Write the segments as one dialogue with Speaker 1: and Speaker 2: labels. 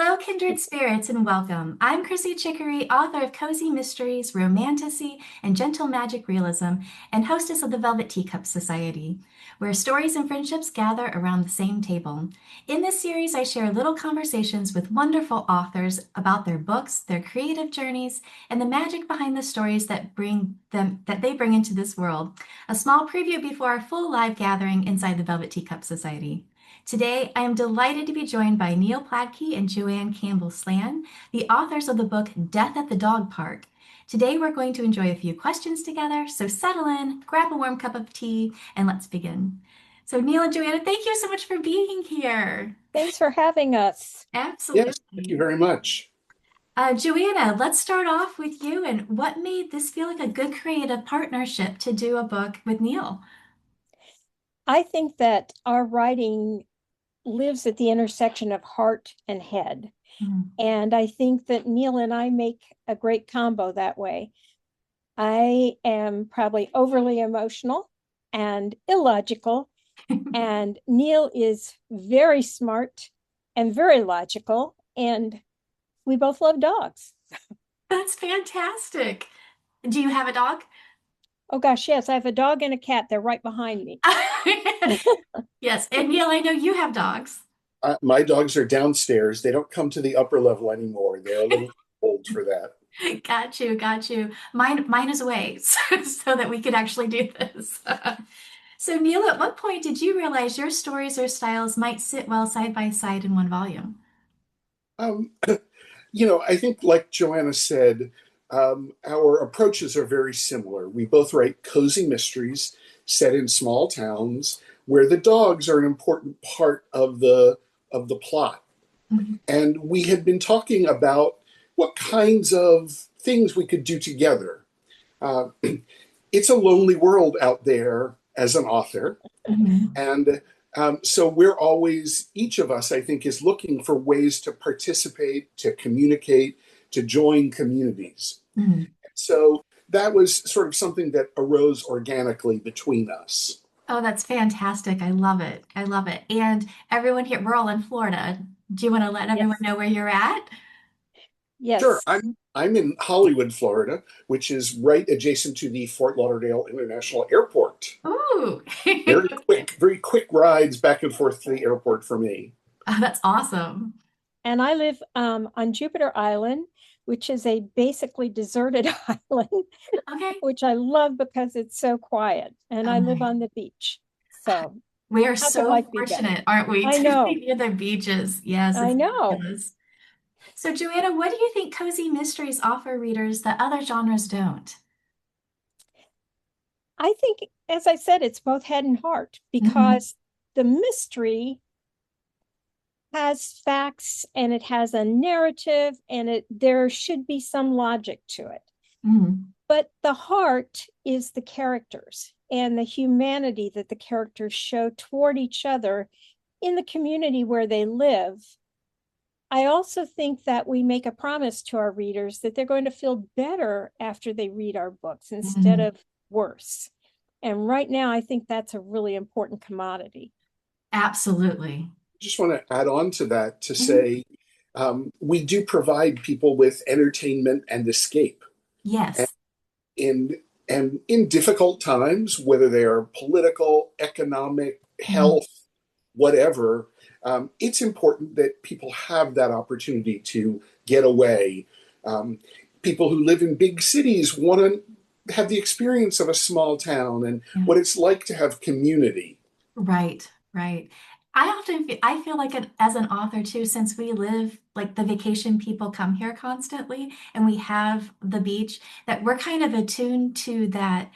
Speaker 1: Hello, kindred spirits, and welcome. I'm Chrissy Chicory, author of Cozy Mysteries, Romantasy, and Gentle Magic Realism, and hostess of the Velvet Teacup Society, where stories and friendships gather around the same table. In this series, I share little conversations with wonderful authors about their books, their creative journeys, and the magic behind the stories that they bring into this world. A small preview before our full live gathering inside the Velvet Teacup Society. Today, I am delighted to be joined by Neil Plakcy and Joanna Campbell Slan, the authors of the book Death at the Dog Park. Today, we're going to enjoy a few questions together, so settle in, grab a warm cup of tea, and let's begin. So, Neil and Joanna, thank you so much for being here.
Speaker 2: Thanks for having us.
Speaker 1: Absolutely.
Speaker 3: Yes, thank you very much.
Speaker 1: Joanna, let's start off with you. And what made this feel like a good creative partnership to do a book with Neil?
Speaker 2: I think that our writing lives at the intersection of heart and head. And I think that Neil and I make a great combo that way. I am probably overly emotional and illogical, and Neil is very smart and very logical, and we both love dogs.
Speaker 1: That's fantastic. Do you have a dog?
Speaker 2: Oh gosh, yes, I have a dog and a cat. They're right behind me.
Speaker 1: Yes, and Neil, I know you have dogs.
Speaker 3: My dogs are downstairs. They don't come to the upper level anymore. They're a little old for that.
Speaker 1: Got you, got you. Mine is away, so that we could actually do this. So, Neil, at what point did you realize your stories or styles might sit well side by side in one volume?
Speaker 3: Um, I think, like Joanna said, our approaches are very similar. We both write cozy mysteries set in small towns where the dogs are an important part of the plot.
Speaker 1: Mm-hmm.
Speaker 3: And we had been talking about what kinds of things we could do together. Uh, it's a lonely world out there as an author.
Speaker 1: Mm-hmm.
Speaker 3: And so we're always, each of us, I think, is looking for ways to participate, to communicate, to join communities.
Speaker 1: Mm-hmm.
Speaker 3: So that was sort of something that arose organically between us.
Speaker 1: Oh, that's fantastic. I love it. I love it. And everyone here, we're all in Florida. Do you want to let everyone
Speaker 2: Yes.
Speaker 1: know where you're at?
Speaker 3: Sure,
Speaker 2: Yes.
Speaker 3: I'm in Hollywood, Florida, which is right adjacent to the Fort Lauderdale International Airport.
Speaker 1: Ooh.
Speaker 3: Very quick rides back and forth to the airport for me.
Speaker 1: Oh, that's awesome.
Speaker 2: And I live on Jupiter Island, which is a basically deserted island,
Speaker 1: Okay.
Speaker 2: which I love because it's so quiet. And
Speaker 1: Oh,
Speaker 2: I live
Speaker 1: nice.
Speaker 2: on the beach. So
Speaker 1: We are
Speaker 2: how could
Speaker 1: so
Speaker 2: life be better?
Speaker 1: fortunate, aren't we,
Speaker 2: I
Speaker 1: to be
Speaker 2: know.
Speaker 1: near the beaches? Yes,
Speaker 2: I
Speaker 1: it's
Speaker 2: know.
Speaker 1: fabulous. So, Joanna, what do you think cozy mysteries offer readers that other genres don't?
Speaker 2: I think, as I said, it's both head and heart
Speaker 1: Hmm.
Speaker 2: because the mystery has facts and it has a narrative and there should be some logic to it.
Speaker 1: Hmm.
Speaker 2: But the heart is the characters and the humanity that the characters show toward each other in the community where they live. I also think that we make a promise to our readers that they're going to feel better after they read our books instead
Speaker 1: Hmm.
Speaker 2: of worse. And right now, I think that's a really important commodity.
Speaker 1: Absolutely.
Speaker 3: Just want to add on to that to
Speaker 1: Mhm.
Speaker 3: say we do provide people with entertainment and escape. And
Speaker 1: Yes.
Speaker 3: in, and in difficult times, whether they are political, economic,
Speaker 1: Mhm.
Speaker 3: health, whatever, it's important that people have that opportunity to get away. Um, People who live in big cities want to have the experience of a small town and
Speaker 1: Yeah.
Speaker 3: what it's like to have community.
Speaker 1: Right, right. I feel like as an author too, since we live like the vacation people come here constantly and we have the beach, that we're kind of attuned to that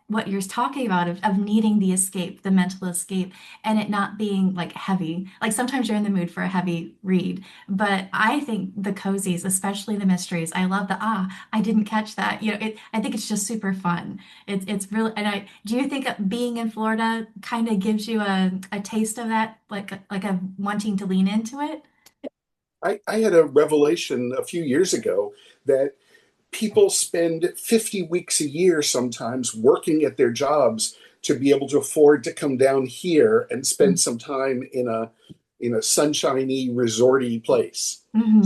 Speaker 1: what you're talking about of needing the escape, the mental escape, and it not being like heavy. Like sometimes you're in the mood for a heavy read, but I think the cozies, especially the mysteries, I love the I didn't catch that. I think it's just super fun. It's really, and I do you think being in Florida kind of gives you a taste of that, like a wanting to lean into it?
Speaker 3: I had a revelation a few years ago that people spend 50 weeks a year sometimes working at their jobs to be able to afford to come down here and spend some time in a in a sunshiny, resorty place.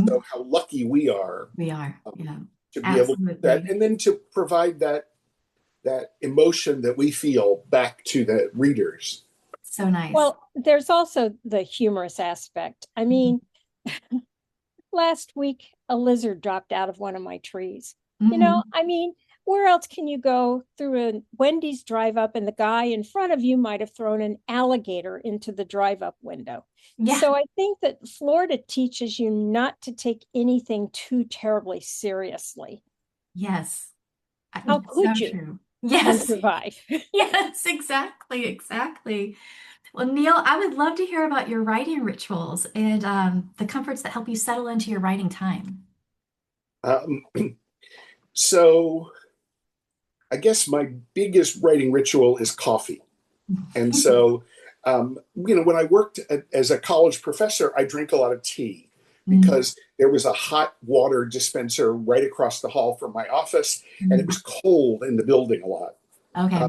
Speaker 3: So how lucky we are
Speaker 1: We are.
Speaker 3: um,
Speaker 1: Yeah,
Speaker 3: to be able to do that,
Speaker 1: absolutely.
Speaker 3: and then to provide that emotion that we feel back to the readers.
Speaker 1: So nice.
Speaker 2: Well, there's also the humorous aspect. I mean, last week a lizard dropped out of one of my trees. I mean, where else can you go through a Wendy's drive up and the guy in front of you might have thrown an alligator into the drive up window?
Speaker 1: Yeah.
Speaker 2: So I think that Florida teaches you not to take anything too terribly seriously.
Speaker 1: Yes.
Speaker 2: How
Speaker 1: So
Speaker 2: could you
Speaker 1: true.
Speaker 2: and
Speaker 1: Yes.
Speaker 2: survive?
Speaker 1: Yes, exactly, exactly. Well, Neil, I would love to hear about your writing rituals and the comforts that help you settle into your writing time.
Speaker 3: Um, so I guess my biggest writing ritual is coffee. And so, when I worked as a college professor, I drank a lot of tea because there was a hot water dispenser right across the hall from my office, and it was cold in the building a lot.
Speaker 1: Okay.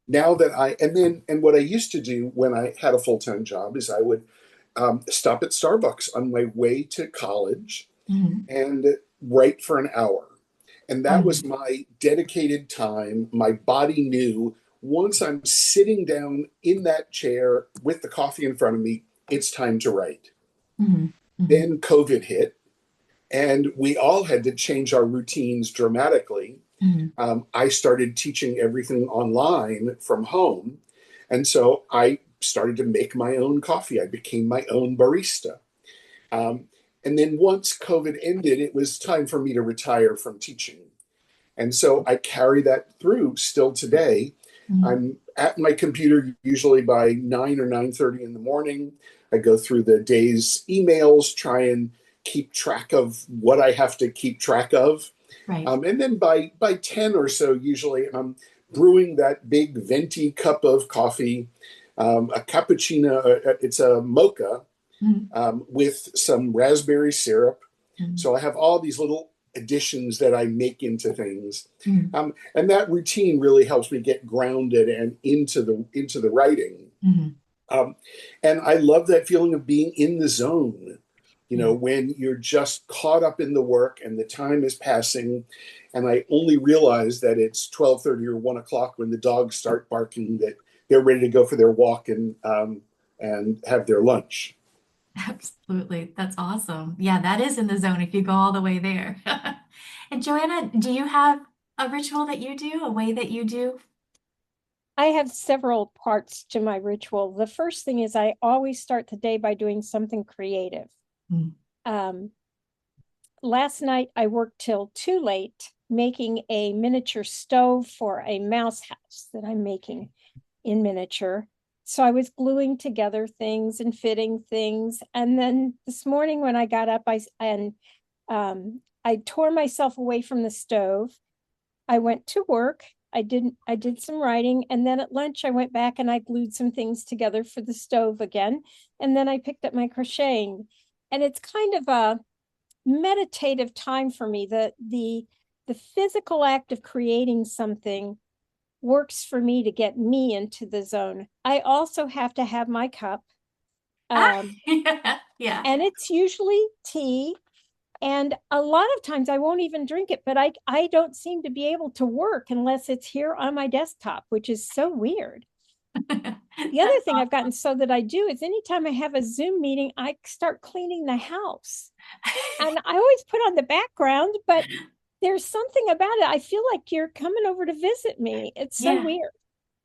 Speaker 3: Now that and what I used to do when I had a full-time job is I would stop at Starbucks on my way to college and write for an hour. And that was my dedicated time. My body knew once I'm sitting down in that chair with the coffee in front of me, it's time to write. Then COVID hit, and we all had to change our routines dramatically. I started teaching everything online from home. And so I started to make my own coffee. I became my own barista. Um, and then once COVID ended, it was time for me to retire from teaching. And so I carry that through still today. I'm at my computer usually by 9 or 9:30 in the morning. I go through the day's emails, try and keep track of what I have to keep track of.
Speaker 1: Right.
Speaker 3: And then by 10 or so, usually I'm brewing that big venti cup of coffee, a cappuccino. It's a mocha with some raspberry syrup. So I have all these little additions that I make into things, and that routine really helps me get grounded and into the writing. Um, and I love that feeling of being in the zone. When you're just caught up in the work and the time is passing, and I only realize that it's 12:30 or 1 o'clock when the dogs start barking that they're ready to go for their walk and have their lunch.
Speaker 1: Absolutely. That's awesome. Yeah, that is in the zone if you go all the way there. And Joanna, do you have a ritual that you do, a way that you do?
Speaker 2: I have several parts to my ritual. The first thing is I always start the day by doing something creative. Um, Last night I worked till too late making a miniature stove for a mouse house that I'm making in miniature. So I was gluing together things and fitting things. And then this morning when I got up, I tore myself away from the stove. I went to work. I did some writing, and then at lunch I went back and I glued some things together for the stove again. And then I picked up my crocheting. And it's kind of a meditative time for me. The physical act of creating something works for me to get me into the zone. I also have to have my cup.
Speaker 1: Ah,
Speaker 2: Um,
Speaker 1: yeah.
Speaker 2: and it's usually tea. And a lot of times I won't even drink it, but I don't seem to be able to work unless it's here on my desktop, which is so weird. The other
Speaker 1: That's
Speaker 2: thing I've gotten so that I do is anytime I have a Zoom meeting, I start cleaning the house. And I always put on the background, but there's something about it. I feel like you're coming over to visit me. It's so
Speaker 1: Yeah,
Speaker 2: weird.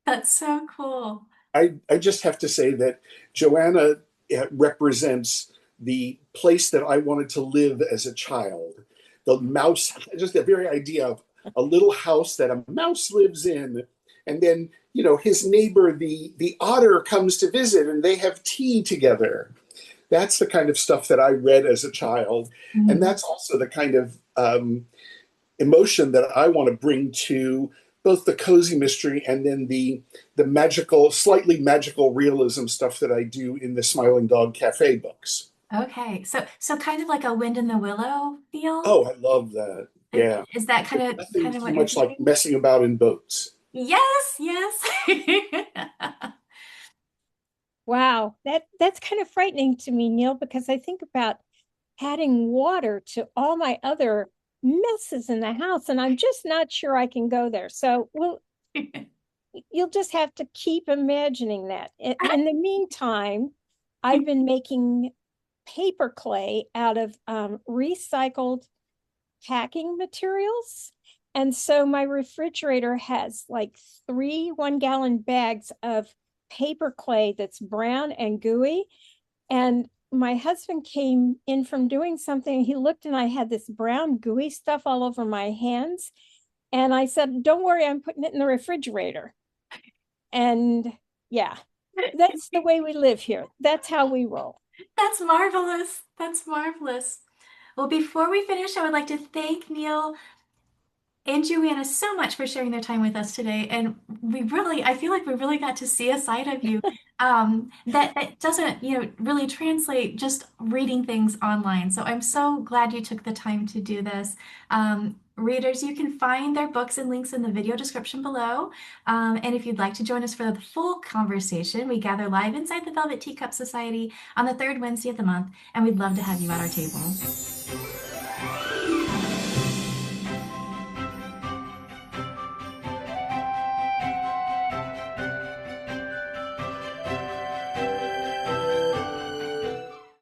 Speaker 1: that's so cool.
Speaker 3: I just have to say that Joanna represents the place that I wanted to live as a child. The mouse, just the very idea of a little house that a mouse lives in, and then his neighbor, the otter, comes to visit, and they have tea together. That's the kind of stuff that I read as a child, and that's also the kind of emotion that I want to bring to both the cozy mystery and then the magical, slightly magical realism stuff that I do in the Smiling Dog Cafe books.
Speaker 1: Okay, so kind of like a wind in the willow feel?
Speaker 3: Oh, I love that. Yeah.
Speaker 1: Is that
Speaker 3: There's
Speaker 1: kind of
Speaker 3: nothing
Speaker 1: kind of
Speaker 3: too
Speaker 1: what you're
Speaker 3: much like
Speaker 1: thinking?
Speaker 3: messing about in boats.
Speaker 1: Yes, yes.
Speaker 2: Wow. Wow, that's kind of frightening to me, Neil, because I think about adding water to all my other messes in the house, and I'm just not sure I can go there. So, well, you'll just have to keep imagining that. In the meantime, I've been making paper clay out of recycled packing materials. And so my refrigerator has like 3 1-gallon bags of paper clay that's brown and gooey. And my husband came in from doing something. He looked and I had this brown gooey stuff all over my hands. And I said, don't worry, I'm putting it in the refrigerator. And yeah, that's the way we live here. That's how we roll.
Speaker 1: That's marvelous. That's marvelous. Well, before we finish, I would like to thank Neil and Joanna so much for sharing their time with us today. And I feel like we really got to see a side of you that doesn't, really translate just reading things online. So I'm so glad you took the time to do this. Readers, you can find their books and links in the video description below. And if you'd like to join us for the full conversation, we gather live inside the Velvet Teacup Society on the third Wednesday of the month, and we'd love to have you at our table.